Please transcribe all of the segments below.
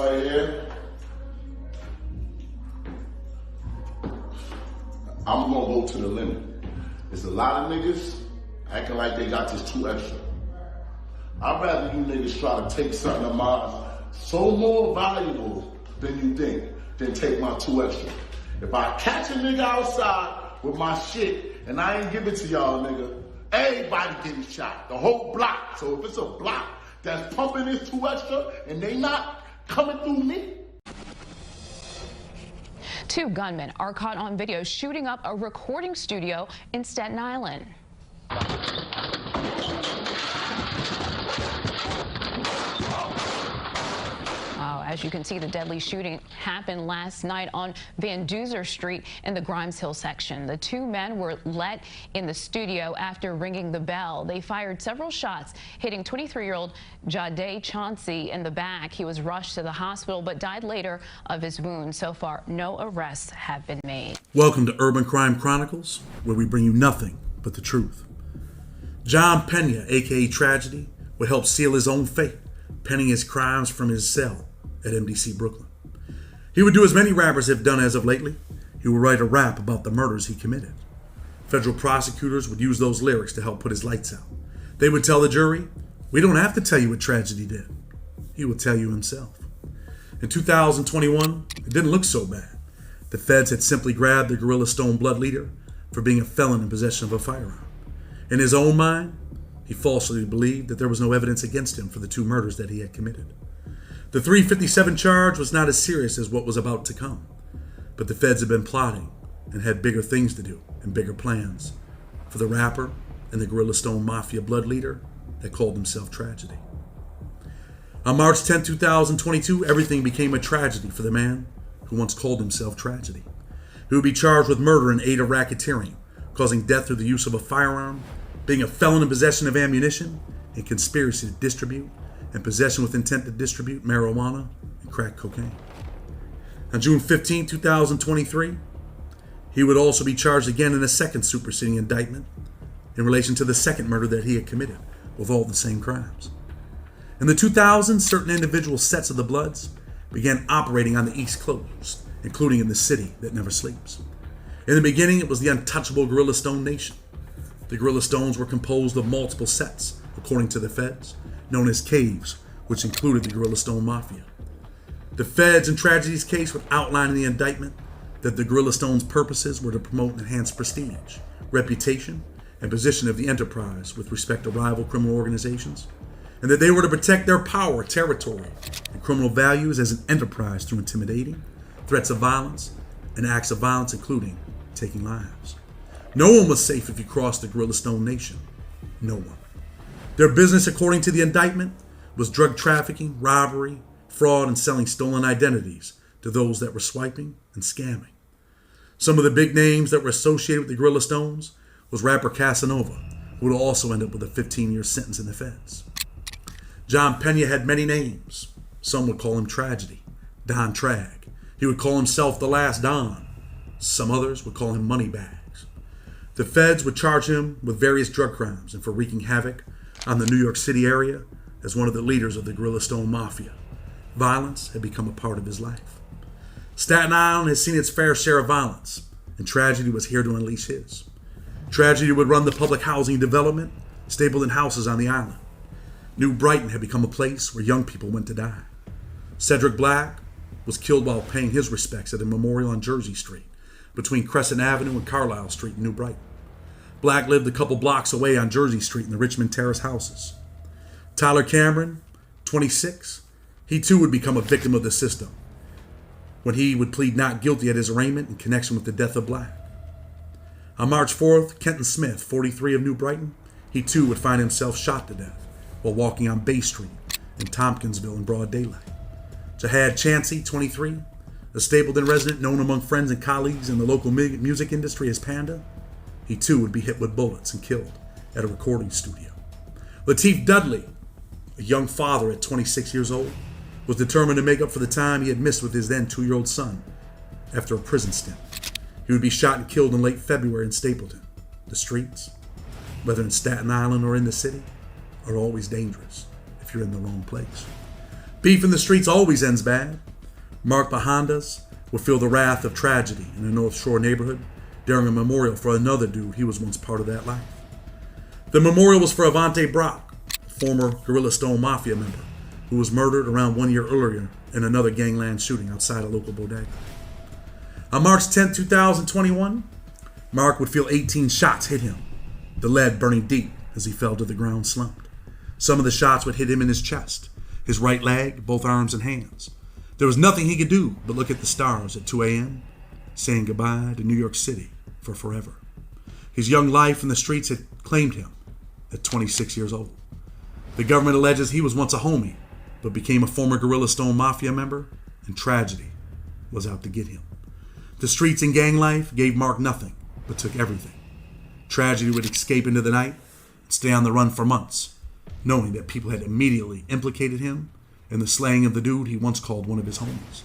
right here. I'm gonna go to the limit. There's a lot of niggas acting like they got this 2 extra. I'd rather you niggas try to take something of mine so more valuable than you think, than take my 2 extra. If I catch a nigga outside with my shit and I ain't give it to y'all nigga, everybody getting shot, the whole block. So if it's a block that's pumping this 2 extra and they not coming through me. 2 gunmen are caught on video shooting up a recording studio in Staten Island. As you can see, the deadly shooting happened last night on Van Duzer Street in the Grimes Hill section. The 2 men were let in the studio after ringing the bell. They fired several shots, hitting 23-year-old Jade Chauncey in the back. He was rushed to the hospital but died later of his wounds. So far, no arrests have been made. Welcome to Urban Crime Chronicles, where we bring you nothing but the truth. John Pena, aka Tragedy, would help seal his own fate, penning his crimes from his cell at MDC Brooklyn. He would do as many rappers have done as of lately. He would write a rap about the murders he committed. Federal prosecutors would use those lyrics to help put his lights out. They would tell the jury, we don't have to tell you what Tragedy did. He would tell you himself. In 2021, it didn't look so bad. The feds had simply grabbed the Gorilla Stone Blood leader for being a felon in possession of a firearm. In his own mind, he falsely believed that there was no evidence against him for the 2 murders that he had committed. The 357 charge was not as serious as what was about to come, but the feds had been plotting and had bigger things to do and bigger plans for the rapper and the Gorilla Stone Mafia blood leader that called himself Tragedy. On March 10, 2022, everything became a tragedy for the man who once called himself Tragedy. He would be charged with murder and aid of racketeering, causing death through the use of a firearm, being a felon in possession of ammunition, and conspiracy to distribute and possession with intent to distribute marijuana and crack cocaine. On June 15, 2023, he would also be charged again in a second superseding indictment in relation to the second murder that he had committed with all the same crimes. In the 2000s, certain individual sets of the Bloods began operating on the East Coast, including in the city that never sleeps. In the beginning, it was the untouchable Gorilla Stone Nation. The Gorilla Stones were composed of multiple sets, according to the feds, known as caves, which included the Gorilla Stone Mafia. The feds in Tragedy's case would outline in the indictment that the Gorilla Stone's purposes were to promote and enhance prestige, reputation, and position of the enterprise with respect to rival criminal organizations, and that they were to protect their power, territory, and criminal values as an enterprise through intimidating, threats of violence, and acts of violence, including taking lives. No one was safe if you crossed the Gorilla Stone Nation. No one. Their business, according to the indictment, was drug trafficking, robbery, fraud, and selling stolen identities to those that were swiping and scamming. Some of the big names that were associated with the Gorilla Stones was rapper Casanova, who would also end up with a 15-year sentence in the feds. John Pena had many names. Some would call him Tragedy, Don Trag. He would call himself the Last Don. Some others would call him Moneybags. The feds would charge him with various drug crimes and for wreaking havoc on the New York City area as one of the leaders of the Gorilla Stone Mafia. Violence had become a part of his life. Staten Island has seen its fair share of violence, and Tragedy was here to unleash his. Tragedy would run the public housing development stapled in houses on the island. New Brighton had become a place where young people went to die. Cedric Black was killed while paying his respects at a memorial on Jersey Street between Crescent Avenue and Carlisle Street in New Brighton. Black lived a couple blocks away on Jersey Street in the Richmond Terrace houses. Tyler Cameron, 26, he too would become a victim of the system when he would plead not guilty at his arraignment in connection with the death of Black. On March 4th, Kenton Smith, 43 of New Brighton, he too would find himself shot to death while walking on Bay Street in Tompkinsville in broad daylight. Jahad Chancey, 23, a Stapleton resident known among friends and colleagues in the local music industry as Panda, he too would be hit with bullets and killed at a recording studio. Lateef Dudley, a young father at 26 years old, was determined to make up for the time he had missed with his then 2-year-old son after a prison stint. He would be shot and killed in late February in Stapleton. The streets, whether in Staten Island or in the city, are always dangerous if you're in the wrong place. Beef in the streets always ends bad. Mark Bahamas would feel the wrath of tragedy in a North Shore neighborhood during a memorial for another dude he was once part of that life. The memorial was for Avante Brock, a former Gorilla Stone Mafia member who was murdered around 1 year earlier in another gangland shooting outside a local bodega. On March 10, 2021, Mark would feel 18 shots hit him, the lead burning deep as he fell to the ground slumped. Some of the shots would hit him in his chest, his right leg, both arms and hands. There was nothing he could do but look at the stars at 2 a.m., saying goodbye to New York City for forever. His young life in the streets had claimed him at 26 years old. The government alleges he was once a homie, but became a former Gorilla Stone Mafia member, and tragedy was out to get him. The streets and gang life gave Mark nothing, but took everything. Tragedy would escape into the night and stay on the run for months, knowing that people had immediately implicated him in the slaying of the dude he once called one of his homies.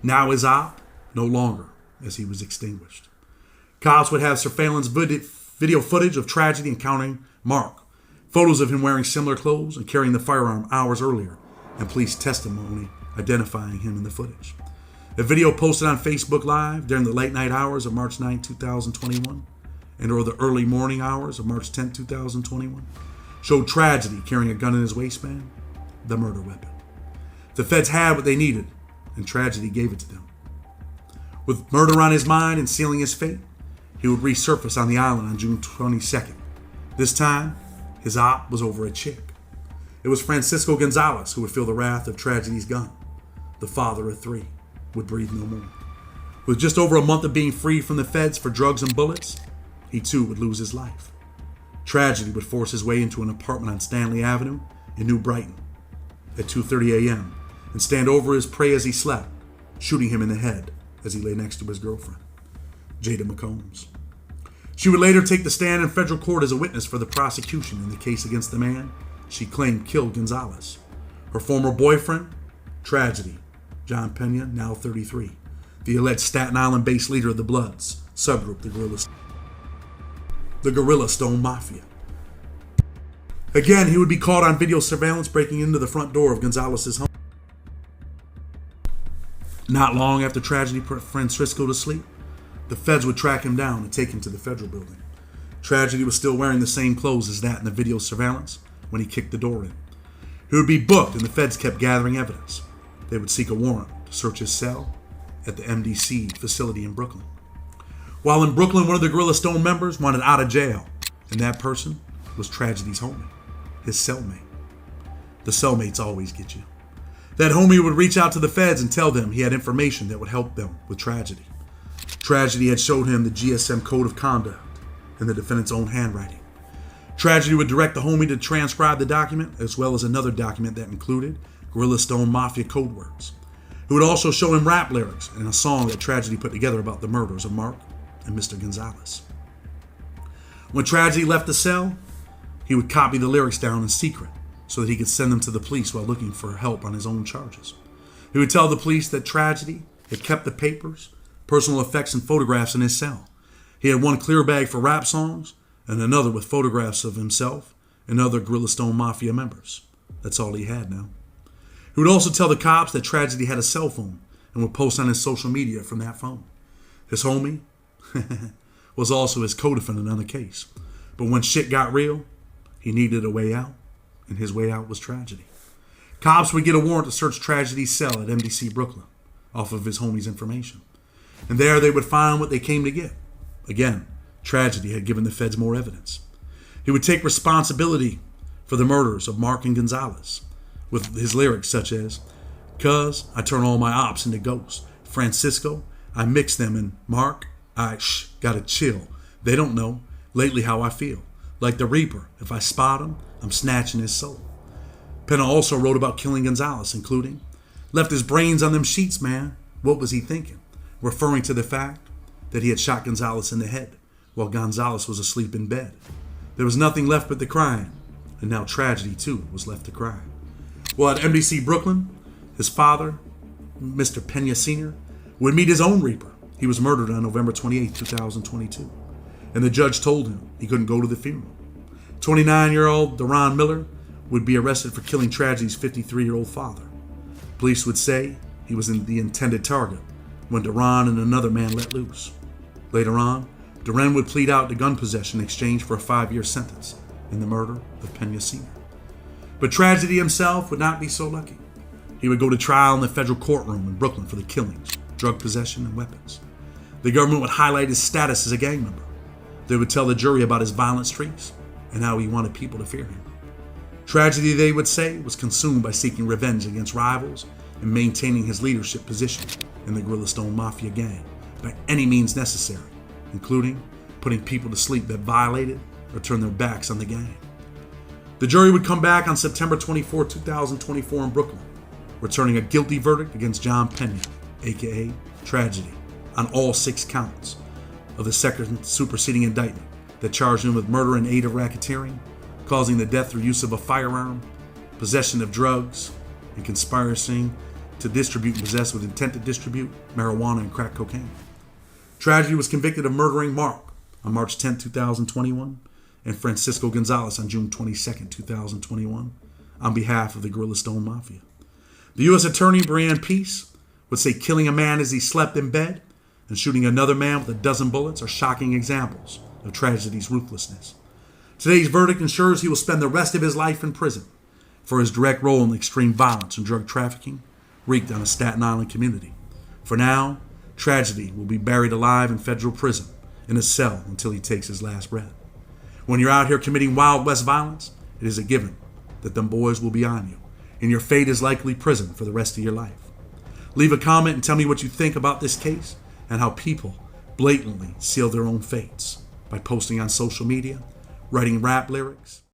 Now his op, no longer, as he was extinguished. Cops would have surveillance video footage of tragedy encountering Mark, photos of him wearing similar clothes and carrying the firearm hours earlier, and police testimony identifying him in the footage. A video posted on Facebook Live during the late night hours of March 9, 2021, and or the early morning hours of March 10, 2021, showed tragedy carrying a gun in his waistband, the murder weapon. The feds had what they needed, and tragedy gave it to them. With murder on his mind and sealing his fate, he would resurface on the island on June 22nd. This time, his op was over a chick. It was Francisco Gonzalez who would feel the wrath of tragedy's gun. The father of 3 would breathe no more. With just over a month of being free from the feds for drugs and bullets, he too would lose his life. Tragedy would force his way into an apartment on Stanley Avenue in New Brighton at 2:30 a.m. and stand over his prey as he slept, shooting him in the head as he lay next to his girlfriend, Jada McCombs. She would later take the stand in federal court as a witness for the prosecution in the case against the man she claimed killed Gonzalez. Her former boyfriend, tragedy, John Pena, now 33, the alleged Staten Island-based leader of the Bloods, subgroup the Gorilla Stone Mafia. Again, he would be caught on video surveillance breaking into the front door of Gonzalez's home. Not long after tragedy put Francisco to sleep, the feds would track him down and take him to the federal building. Tragedy was still wearing the same clothes as that in the video surveillance when he kicked the door in. He would be booked and the feds kept gathering evidence. They would seek a warrant to search his cell at the MDC facility in Brooklyn. While in Brooklyn, one of the Gorilla Stone members wanted out of jail, and that person was Tragedy's homie, his cellmate. The cellmates always get you. That homie would reach out to the feds and tell them he had information that would help them with Tragedy. Tragedy had showed him the GSM code of conduct in the defendant's own handwriting. Tragedy would direct the homie to transcribe the document, as well as another document that included Gorilla Stone Mafia code words. He would also show him rap lyrics and a song that Tragedy put together about the murders of Mark and Mr. Gonzalez. When Tragedy left the cell, he would copy the lyrics down in secret so that he could send them to the police while looking for help on his own charges. He would tell the police that Tragedy had kept the papers, personal effects, and photographs in his cell. He had one clear bag for rap songs and another with photographs of himself and other Gorilla Stone Mafia members. That's all he had now. He would also tell the cops that Tragedy had a cell phone and would post on his social media from that phone. His homie was also his co-defendant on the case. But when shit got real, he needed a way out, and his way out was Tragedy. Cops would get a warrant to search Tragedy's cell at MDC Brooklyn off of his homie's information. And there they would find what they came to get. Again, Tragedy had given the feds more evidence. He would take responsibility for the murders of Mark and Gonzalez with his lyrics such as, "Cuz I turn all my ops into ghosts. Francisco, I mix them, and Mark, I gotta chill. They don't know lately how I feel. Like the Reaper, if I spot him, I'm snatching his soul." Pena also wrote about killing Gonzalez, including, "Left his brains on them sheets, man. What was he thinking?" Referring to the fact that he had shot Gonzalez in the head while Gonzalez was asleep in bed. There was nothing left but the crying, and now Tragedy too was left to cry. While at MDC Brooklyn, his father, Mr. Pena Sr., would meet his own Reaper. He was murdered on November 28, 2022, and the judge told him he couldn't go to the funeral. 29-year-old Deron Miller would be arrested for killing Tragedy's 53-year-old father. Police would say he was the intended target when Duran and another man let loose. Later on, Duran would plead out to gun possession in exchange for a 5-year sentence in the murder of Pena Sr. But Tragedy himself would not be so lucky. He would go to trial in the federal courtroom in Brooklyn for the killings, drug possession, and weapons. The government would highlight his status as a gang member. They would tell the jury about his violent streaks and how he wanted people to fear him. Tragedy, they would say, was consumed by seeking revenge against rivals and maintaining his leadership position in the Gorilla Stone Mafia gang by any means necessary, including putting people to sleep that violated or turned their backs on the gang. The jury would come back on September 24, 2024 in Brooklyn, returning a guilty verdict against John Pena, aka Tragedy, on all 6 counts of the second superseding indictment that charged him with murder in aid of racketeering, causing the death through use of a firearm, possession of drugs, and conspiracy to distribute and possess with intent to distribute marijuana and crack cocaine. Tragedy was convicted of murdering Mark on March 10, 2021, and Francisco Gonzalez on June 22, 2021, on behalf of the Gorilla Stone Mafia. The U.S. Attorney, Brianne Peace, would say killing a man as he slept in bed and shooting another man with a dozen bullets are shocking examples of Tragedy's ruthlessness. Today's verdict ensures he will spend the rest of his life in prison for his direct role in the extreme violence and drug trafficking wreaked on a Staten Island community. For now, Tragedy will be buried alive in federal prison in a cell until he takes his last breath. When you're out here committing Wild West violence, it is a given that them boys will be on you, and your fate is likely prison for the rest of your life. Leave a comment and tell me what you think about this case and how people blatantly seal their own fates by posting on social media, writing rap lyrics,